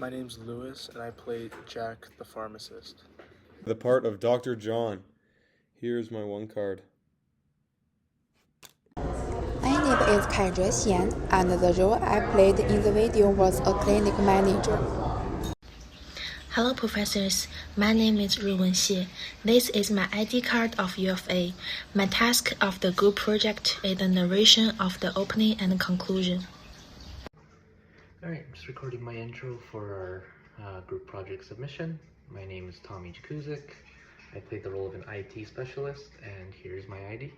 My name's Lewis, and I play Jack the pharmacist. The part of Dr. John. Here's my one card. My name is Kai Xian, and the role I played in the video was a clinic manager. Hello, professors. My name is Ruwen Xie. This is my ID card of U of A. My task of the group project is the narration of the opening and conclusion. Alright, I'm just recording my intro for our group project submission. My name is Tommy Jakuzik. I played the role of an IT specialist, and here's my ID.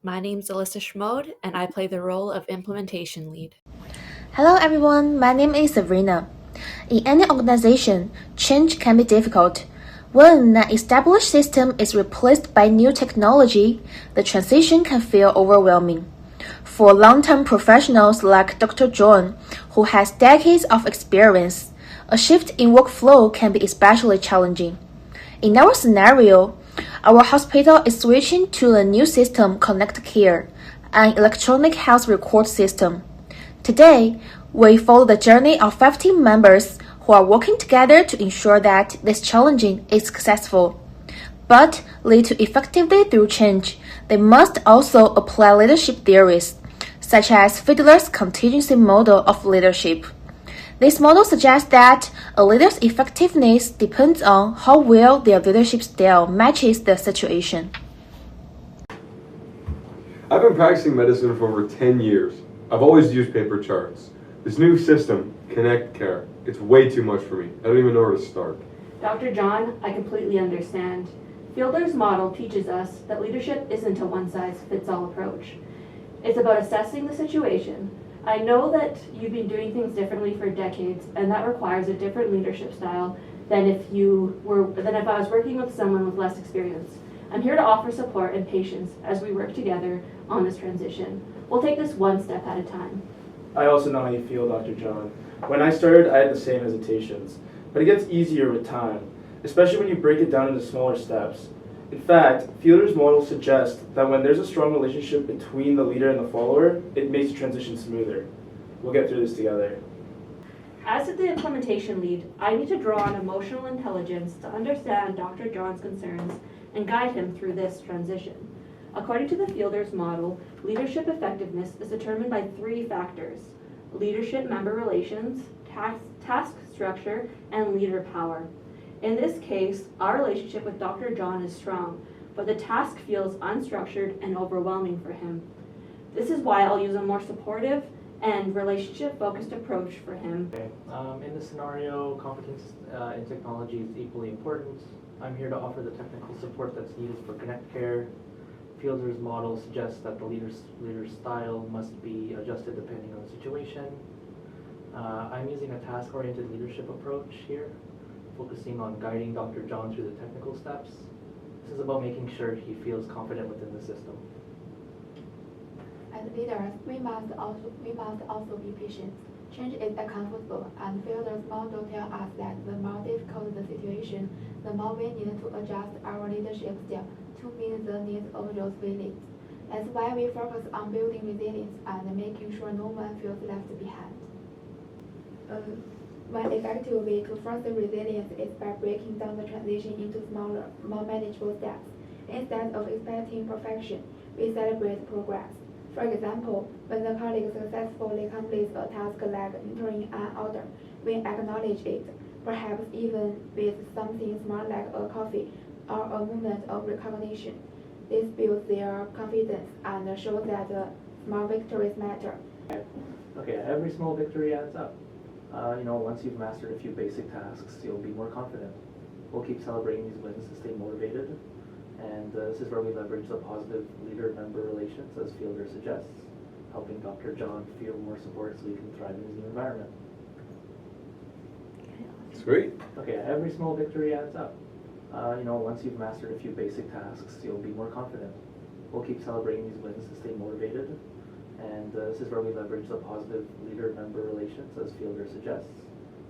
My name's Alyssa Schmode, and I play the role of implementation lead. Hello everyone, my name is Sabrina. In any organization, change can be difficult. When an established system is replaced by new technology, the transition can feel overwhelming. For long-term professionals like Dr. John, who has decades of experience, a shift in workflow can be especially challenging. In our scenario, our hospital is switching to a new system, Connect Care, an electronic health record system. Today, we follow the journey of 5 team members who are working together to ensure that this challenging is successful. But lead to effectively through change, they must also apply leadership theories, such as Fiedler's contingency model of leadership. This model suggests that a leader's effectiveness depends on how well their leadership style matches the situation. I've been practicing medicine for over 10 years. I've always used paper charts. This new system, Connect Care, it's way too much for me. I don't even know where to start. Dr. John, I completely understand. Fiedler's model teaches us that leadership isn't a one-size-fits-all approach. It's about assessing the situation. I know that you've been doing things differently for decades, and that requires a different leadership style than if I was working with someone with less experience. I'm here to offer support and patience as we work together on this transition. We'll take this one step at a time. I also know how you feel, Dr. John. When I started, I had the same hesitations, but it gets easier with time, especially when you break it down into smaller steps. In fact, Fiedler's model suggests that when there's a strong relationship between the leader and the follower, it makes the transition smoother. We'll get through this together. As the implementation lead, I need to draw on emotional intelligence to understand Dr. John's concerns and guide him through this transition. According to the Fiedler's model, leadership effectiveness is determined by 3 factors: leadership-member relations, task structure, and leader power. In this case, our relationship with Dr. John is strong, but the task feels unstructured and overwhelming for him. This is why I'll use a more supportive and relationship-focused approach for him. Okay. In this scenario, competence in technology is equally important. I'm here to offer the technical support that's needed for Connect Care. Fiedler's model suggests that the leader's style must be adjusted depending on the situation. I'm using a task-oriented leadership approach here, focusing on guiding Dr. John through the technical steps. This is about making sure he feels confident within the system. As leaders, we must also be patient. Change is uncomfortable, and Fiedler's model tells us that the more difficult the situation, the more we need to adjust our leadership style to meet the needs of those we lead. That's why we focus on building resilience and making sure no one feels left behind. One effective way to foster resilience is by breaking down the transition into smaller, more manageable steps. Instead of expecting perfection, we celebrate progress. For example, when the colleague successfully completes a task like entering an order, we acknowledge it, perhaps even with something small like a coffee or a moment of recognition. This builds their confidence and shows that small victories matter. Okay, every small victory adds up. Once you've mastered a few basic tasks, you'll be more confident. We'll keep celebrating these wins to stay motivated. And this is where we leverage the positive leader-member relations, as Fiedler suggests, helping Dr. John feel more support so he can thrive in his new environment. Sweet. Okay, every small victory adds up. Once you've mastered a few basic tasks, you'll be more confident. We'll keep celebrating these wins to stay motivated. And this is where we leverage the positive leader-member relations, as Fiedler suggests,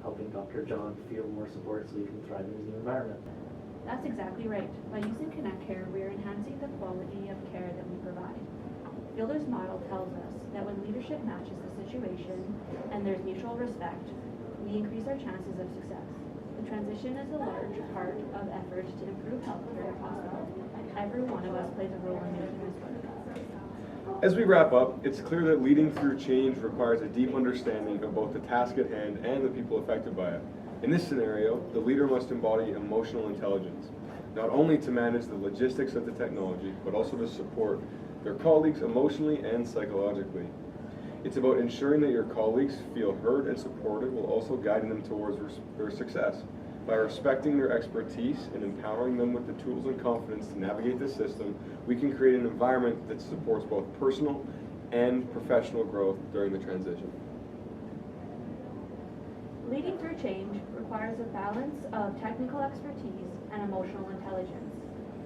helping Dr. John feel more support so he can thrive in his new environment. That's exactly right. By using Connect Care, we are enhancing the quality of care that we provide. Fielder's model tells us that when leadership matches the situation and there's mutual respect, we increase our chances of success. The transition is a large part of effort to improve healthcare if possible. Every one of us plays a role in making this work. As we wrap up, it's clear that leading through change requires a deep understanding of both the task at hand and the people affected by it. In this scenario, the leader must embody emotional intelligence, not only to manage the logistics of the technology, but also to support their colleagues emotionally and psychologically. It's about ensuring that your colleagues feel heard and supported while also guiding them towards their success. By respecting their expertise and empowering them with the tools and confidence to navigate the system, we can create an environment that supports both personal and professional growth during the transition. Leading through change requires a balance of technical expertise and emotional intelligence.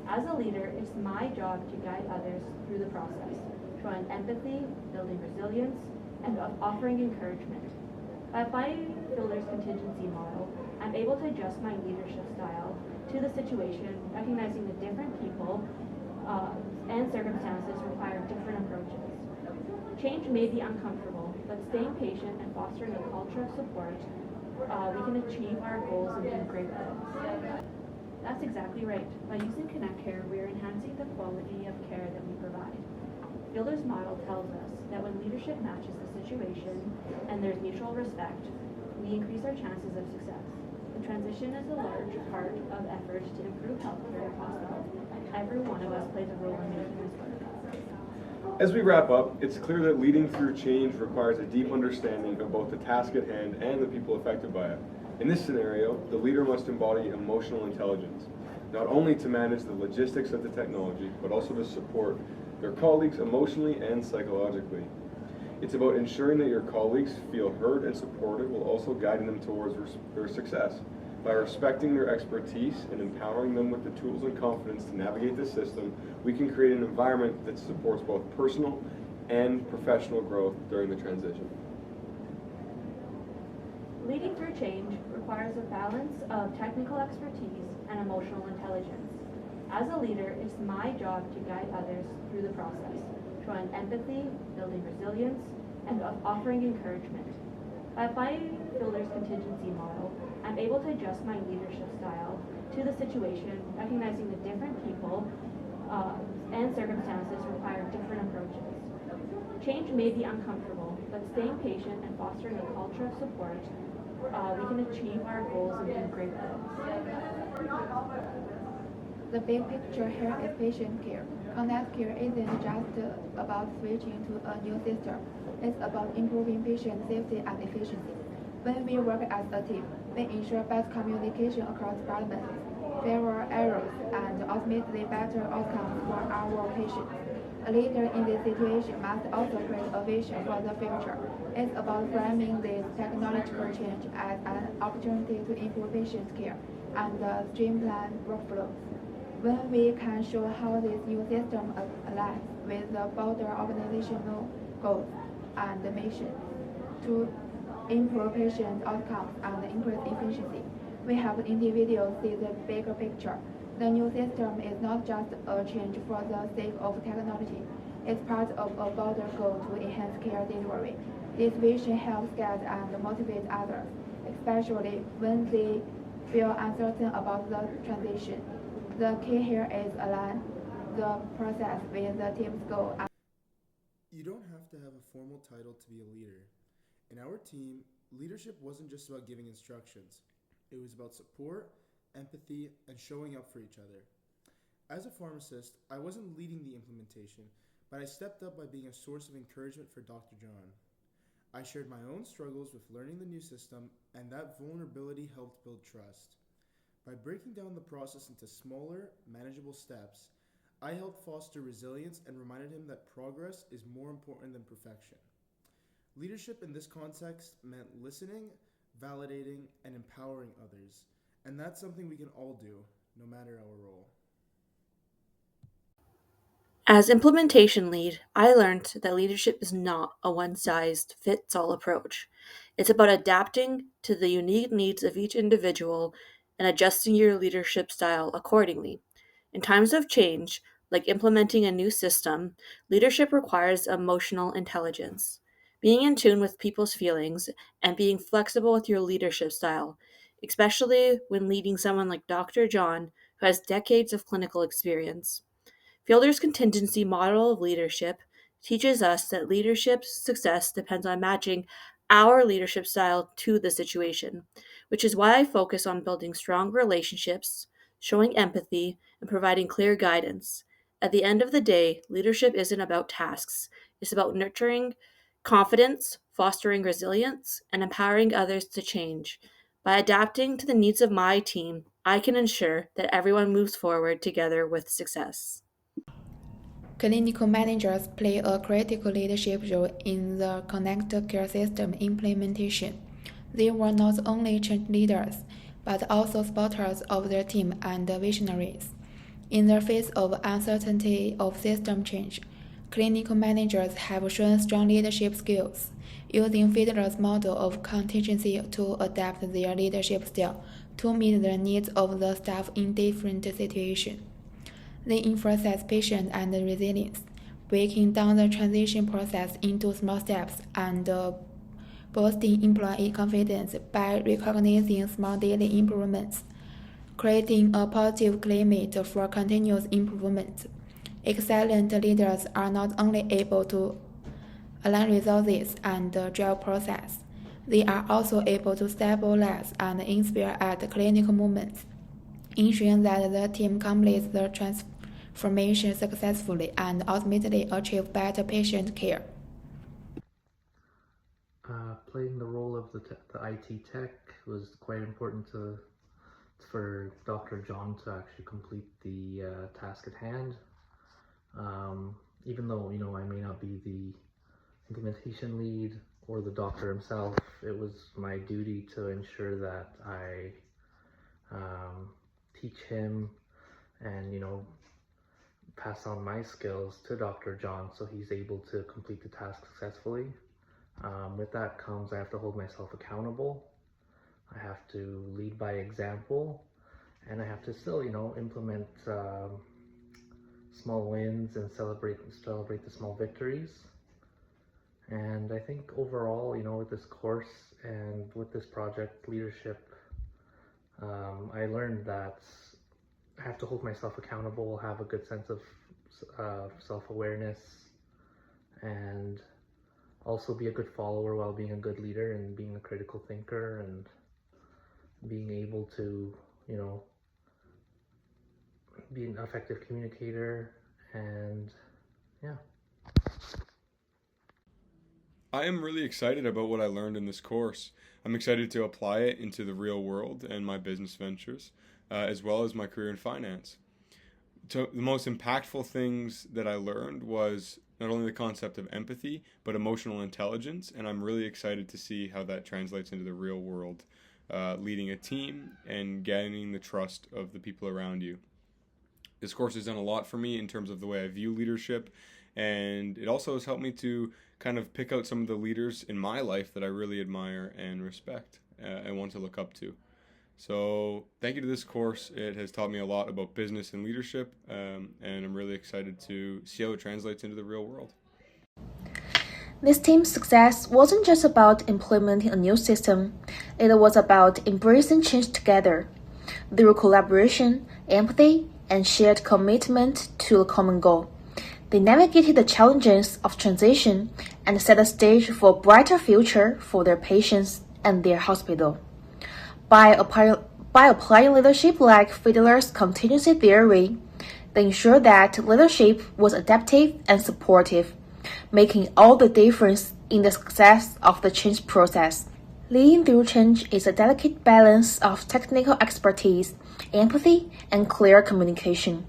As a leader, it's my job to guide others through the process, showing empathy, building resilience, and offering encouragement. By applying Fielder's contingency model, I'm able to adjust my leadership style to the situation, recognizing that different people and circumstances require different approaches. Change may be uncomfortable, but staying patient and fostering a culture of support, we can achieve our goals and do great things. That's exactly right. By using Connect Care, we are enhancing the quality of care that we provide. Fielder's model tells us that when leadership matches the situation and there's mutual respect, we increase our chances of success. The transition is a large part of effort to improve healthcare if possible. Every one of us plays a role in making this work. As we wrap up, it's clear that leading through change requires a deep understanding of both the task at hand and the people affected by it. In this scenario, the leader must embody emotional intelligence, not only to manage the logistics of the technology, but also to support their colleagues emotionally and psychologically. It's about ensuring that your colleagues feel heard and supported while also guiding them towards their success. By respecting their expertise and empowering them with the tools and confidence to navigate the system, we can create an environment that supports both personal and professional growth during the transition. Leading through change requires a balance of technical expertise and emotional intelligence. As a leader, it's my job to guide others through the process, showing empathy, building resilience, and offering encouragement. By applying Fielder's contingency model, I'm able to adjust my leadership style to the situation, recognizing that different people and circumstances require different approaches. Change may be uncomfortable, but staying patient and fostering a culture of support, we can achieve our goals and do great things. The big picture here is patient care. Connect care isn't just about switching to a new system. It's about improving patient safety and efficiency. When we work as a team, we ensure best communication across departments, fewer errors, and ultimately better outcomes for our patients. A leader in this situation must also create a vision for the future. It's about framing this technological change as an opportunity to improve patient care and streamline workflows. When we can show how this new system aligns with the broader organizational goals and mission to improve patient outcomes and increase efficiency, we help individuals see the bigger picture. The new system is not just a change for the sake of technology. It's part of a broader goal to enhance care delivery. This vision helps guide and motivate others, especially when they feel uncertain about the transition. The key here is align the process with the team's goal. You don't have to have a formal title to be a leader. In our team, leadership wasn't just about giving instructions. It was about support, empathy, and showing up for each other. As a pharmacist, I wasn't leading the implementation, but I stepped up by being a source of encouragement for Dr. John. I shared my own struggles with learning the new system, and that vulnerability helped build trust. By breaking down the process into smaller, manageable steps, I helped foster resilience and reminded him that progress is more important than perfection. Leadership in this context meant listening, validating, and empowering others, and that's something we can all do, no matter our role. As implementation lead, I learned that leadership is not a one-size-fits-all approach. It's about adapting to the unique needs of each individual and adjusting your leadership style accordingly. In times of change, Like implementing a new system, leadership requires emotional intelligence, being in tune with people's feelings, and being flexible with your leadership style, especially when leading someone like Dr. John, who has decades of clinical experience. Fielder's contingency model of leadership teaches us that leadership success depends on matching our leadership style to the situation, which is why I focus on building strong relationships, showing empathy, and providing clear guidance. At the end of the day, leadership isn't about tasks, it's about nurturing confidence, fostering resilience, and empowering others to change. By adapting to the needs of my team, I can ensure that everyone moves forward together with success. Clinical managers play a critical leadership role in the connected care system implementation. They were not only change leaders, but also spotters of their team and visionaries. In the face of uncertainty of system change, clinical managers have shown strong leadership skills, using Fiedler's model of contingency to adapt their leadership style to meet the needs of the staff in different situations. They emphasize patience and resilience, breaking down the transition process into small steps and boosting employee confidence by recognizing small daily improvements, creating a positive climate for continuous improvement. Excellent leaders are not only able to align resources and drive process, they are also able to stabilize and inspire at clinical moments, ensuring that the team completes the transformation successfully and ultimately achieve better patient care. Playing the role of the IT tech was quite important for Dr. John to actually complete the task at hand. Even though, I may not be the implementation lead or the doctor himself, it was my duty to ensure that I teach him and, pass on my skills to Dr. John so he's able to complete the task successfully. With that comes I have to hold myself accountable. I have to lead by example, and I have to still, implement small wins and celebrate the small victories. And I think overall, with this course and with this project leadership, I learned that I have to hold myself accountable, have a good sense of self-awareness, and also be a good follower while being a good leader and being a critical thinker and being able to, be an effective communicator, and yeah. I am really excited about what I learned in this course. I'm excited to apply it into the real world and my business ventures, as well as my career in finance. So the most impactful things that I learned was not only the concept of empathy, but emotional intelligence, and I'm really excited to see how that translates into the real world, leading a team and gaining the trust of the people around you. This course has done a lot for me in terms of the way I view leadership, and it also has helped me to kind of pick out some of the leaders in my life that I really admire and respect and want to look up to. So thank you to this course. It has taught me a lot about business and leadership, and I'm really excited to see how it translates into the real world. This team's success wasn't just about implementing a new system, it was about embracing change together. Through collaboration, empathy, and shared commitment to a common goal, they navigated the challenges of transition and set the stage for a brighter future for their patients and their hospital. By applying leadership like Fiedler's contingency theory, they ensured that leadership was adaptive and supportive, making all the difference in the success of the change process. Leading through change is a delicate balance of technical expertise, empathy, and clear communication.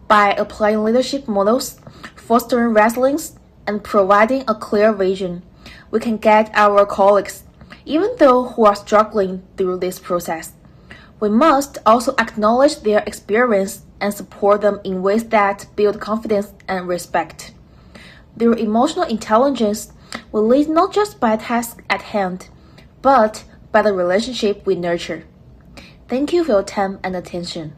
By applying leadership models, fostering resilience, and providing a clear vision, we can guide our colleagues, even those who are struggling through this process. We must also acknowledge their experience and support them in ways that build confidence and respect. Their emotional intelligence will lead not just by the task at hand, but by the relationship we nurture. Thank you for your time and attention.